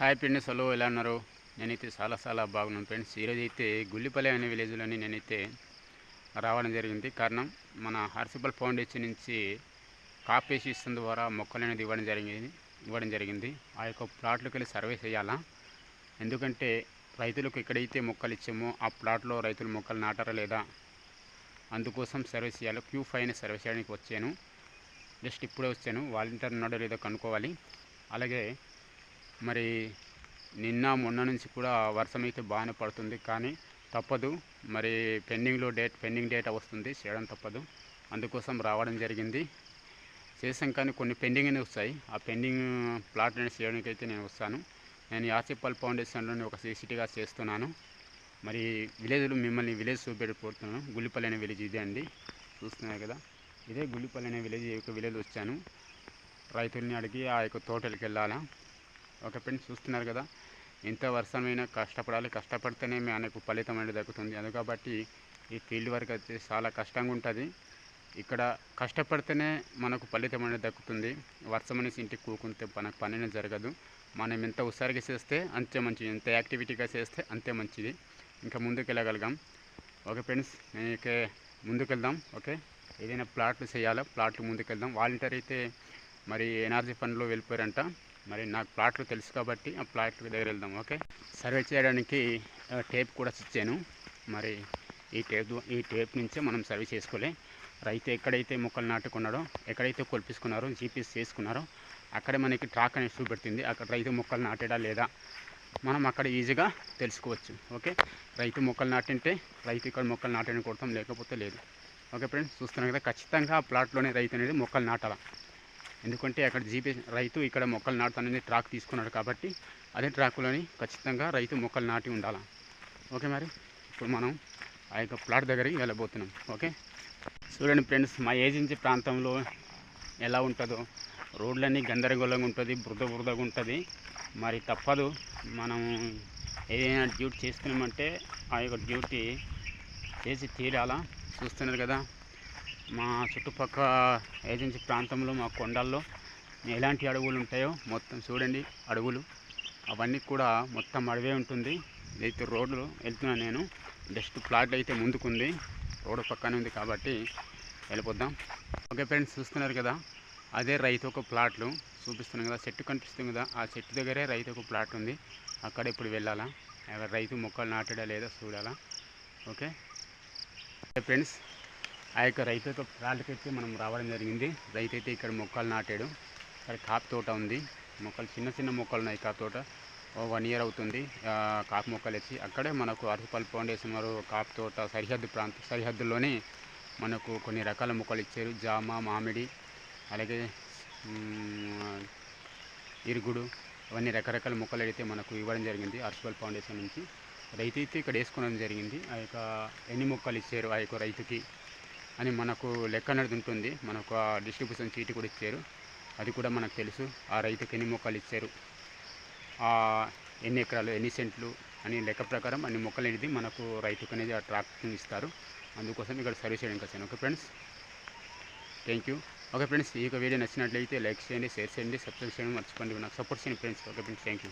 Hi friends, hello, ఎలా ఉన్నారు? నేనైతే చాలా బాగున్నాను ఫ్రెండ్స్. ఈరోజు అయితే గుల్లిపల్లి అనే విలేజ్లోని నేనైతే రావడం జరిగింది. కారణం మన హార్సిబల్ ఫౌండేషన్ నుంచి కాపేసి ఇస్తున్న ద్వారా మొక్కలు అనేది ఇవ్వడం జరిగింది. ఆ యొక్క ప్లాట్లోకి వెళ్ళి సర్వే చేయాలా, ఎందుకంటే రైతులకు ఎక్కడైతే మొక్కలు ఇచ్చామో ఆ ప్లాట్లో రైతులు మొక్కలు నాటారా లేదా, అందుకోసం సర్వే చేయాలి. Q5 సర్వే చేయడానికి వచ్చాను. జస్ట్ ఇప్పుడే వచ్చాను. వాలంటీర్ ఉన్నాడో లేదో కనుక్కోవాలి. అలాగే మరి నిన్న మొన్న నుంచి కూడా వర్షం అయితే బాగానే పడుతుంది, కానీ తప్పదు. మరి పెండింగ్ డేటా వస్తుంది, చేయడం తప్పదు. అందుకోసం రావడం జరిగింది. చేసాం, కానీ కొన్ని పెండింగ్ అనేవి వస్తాయి. ఆ పెండింగ్ ప్లాట్ అనేది చేయడానికి అయితే నేను వస్తాను. నేను యాసిపల్ ఫౌండేషన్లోని ఒక సిసిటీగా చేస్తున్నాను. మరి మిమ్మల్ని విలేజ్ చూపెట్టుకుంటున్నాను. గుల్లిపల్లి అనే విలేజ్ ఇదే అండి, చూస్తున్నారు కదా. ఇదే గుల్లిపల్లి అనే విలేజ్. ఈ యొక్క విలేజ్ వచ్చాను. రైతుల్ని అడిగి ఆ యొక్క తోటలకు వెళ్ళాలా. ఒక ఫ్రెండ్స్, చూస్తున్నారు కదా, ఎంత వర్షమైనా కష్టపడాలి. కష్టపడితేనే మనకు ఫలితం అనేది దక్కుతుంది. అందుకు కాబట్టి ఈ ఫీల్డ్ వర్క్ అయితే చాలా కష్టంగా ఉంటుంది. ఇక్కడ కష్టపడితేనే మనకు ఫలితం అనేది దక్కుతుంది. వర్షం అనేసి ఇంటికి కూకుంటే మనకు పని అనేది జరగదు. మనం ఎంత హుషారుగా చేస్తే అంతే మంచిది, ఎంత యాక్టివిటీగా చేస్తే అంతే మంచిది. ఇంకా ముందుకు వెళ్ళగలిగాం. ఓకే ఫ్రెండ్స్, నేను ఇక ముందుకెళ్దాం. ఓకే, ఏదైనా ప్లాట్లు చేయాలో ప్లాట్లు ముందుకెళ్దాం. వాలంటీర్ అయితే మరి ఎన్ఆర్జీ ఫండ్లో వెళ్ళిపోయారంట. మరి నాకు ప్లాట్లు తెలుసు కాబట్టి ఆ ప్లాట్ల దగ్గర వెళ్దాం. ఓకే, సర్వే చేయడానికి టేప్ కూడా ఇచ్చాను. మరి ఈ టేప్ నుంచే మనం సర్వే చేసుకోలే. రైతు ఎక్కడైతే మొక్కలు నాటుకున్నాడో, ఎక్కడైతే కొలిపించుకున్నారో, జీపీఎస్ చేసుకున్నారో అక్కడే మనకి ట్రాక్ అనేది చూపెడుతుంది. అక్కడ రైతు మొక్కలు నాటాడా లేదా మనం అక్కడ ఈజీగా తెలుసుకోవచ్చు. ఓకే, రైతు మొక్కలు నాటింటే రైతు ఇక్కడ మొక్కలు నాటని కొడతాం, లేకపోతే లేదు. ఓకే ఫ్రెండ్స్, చూస్తున్నాం కదా, ఖచ్చితంగా ఆ ప్లాట్లోనే రైతు అనేది మొక్కలు నాటాల. ఎందుకంటే అక్కడ రైతు ఇక్కడ మొక్కలు నాటుతానని ట్రాక్ తీసుకున్నాడు కాబట్టి అదే ట్రాక్లోని ఖచ్చితంగా రైతు మొక్కలు నాటి ఉండాలి. ఓకే, మరి ఇప్పుడు మనం ఆ యొక్క ప్లాట్ దగ్గరికి వెళ్ళబోతున్నాం. ఓకే, చూడండి ఫ్రెండ్స్, మా ఏజెన్సీ ప్రాంతంలో ఎలా ఉంటుందో, రోడ్లన్నీ గందరగోళంగా ఉంటుంది, బురదగా ఉంటుంది. మరి తప్పదు, మనం ఏదైనా డ్యూటీ చేస్తున్నామంటే ఆ యొక్క డ్యూటీ చేసి తీరాలా. చూస్తున్నారు కదా, మా చుట్టుపక్కల ఏజెన్సీ ప్రాంతంలో మా కొండల్లో ఎలాంటి అడవులు ఉంటాయో మొత్తం చూడండి. అడవులు అవన్నీ కూడా మొత్తం అడవే ఉంటుంది. ఇదైతే రోడ్లు వెళ్తున్నాను నేను. జస్ట్ ప్లాట్ అయితే ముందుకుంది, రోడ్డు పక్కనే ఉంది కాబట్టి వెళ్ళిపోద్దాం. ఓకే ఫ్రెండ్స్, చూస్తున్నారు కదా, అదే రైతు ఒక ప్లాట్లు చూపిస్తున్నాం కదా, చెట్టు కనిపిస్తుంది కదా, ఆ చెట్టు దగ్గరే రైతు ఒక ప్లాట్ ఉంది. అక్కడ ఇప్పుడు వెళ్ళాలా, రైతు మొక్కలు నాటాడా లేదా చూడాలా. ఓకే ఫ్రెండ్స్, ఆ యొక్క రైతు యొక్క ప్లాట్కి అయితే మనం రావడం జరిగింది. రైతు అయితే ఇక్కడ మొక్కలు నాటాడు. ఇక్కడ కాపు తోట ఉంది. మొక్కలు చిన్న మొక్కలు ఉన్నాయి. కాపు తోట 1 year అవుతుంది కాపు మొక్కలు వచ్చి. అక్కడే మనకు హార్సిపల్ ఫౌండేషన్ వారు కాపు తోట సరిహద్దుల్లోనే మనకు కొన్ని రకాల మొక్కలు ఇచ్చారు. జామ, మామిడి, అలాగే ఇరుగుడు, అవన్నీ రకరకాల మొక్కలు అయితే మనకు ఇవ్వడం జరిగింది హార్సిపల్ ఫౌండేషన్ నుంచి. రైతు అయితే ఇక్కడ వేసుకోవడం జరిగింది. ఆ యొక్క ఎన్ని మొక్కలు ఇచ్చారు ఆ యొక్క రైతుకి అని మనకు లెక్క అనేది ఉంటుంది. మనకు ఆ డిస్ట్రిబ్యూషన్ చీటీ కూడా ఇచ్చారు, అది కూడా మనకు తెలుసు. ఆ రైతుకి ఎన్ని మొక్కలు ఇచ్చారు, ఎన్ని ఎకరాలు, ఎన్ని సెంట్లు అని లెక్క ప్రకారం అన్ని మొక్కలు అనేది మనకు రైతుకు అనేది ఆ ట్రాక్టింగ్ ఇస్తారు. అందుకోసం ఇక్కడ సర్వీస్ చేయడానికి వచ్చాను. Okay friends, thank you. Okay friends, ఈ యొక్క వీడియో నచ్చినట్లయితే లైక్ చేయండి, షేర్ చేయండి, సబ్స్క్రైబ్ చేయడం మర్చిపోండి. నాకు సపోర్ట్ చేయండి friends. Okay friends, thank you.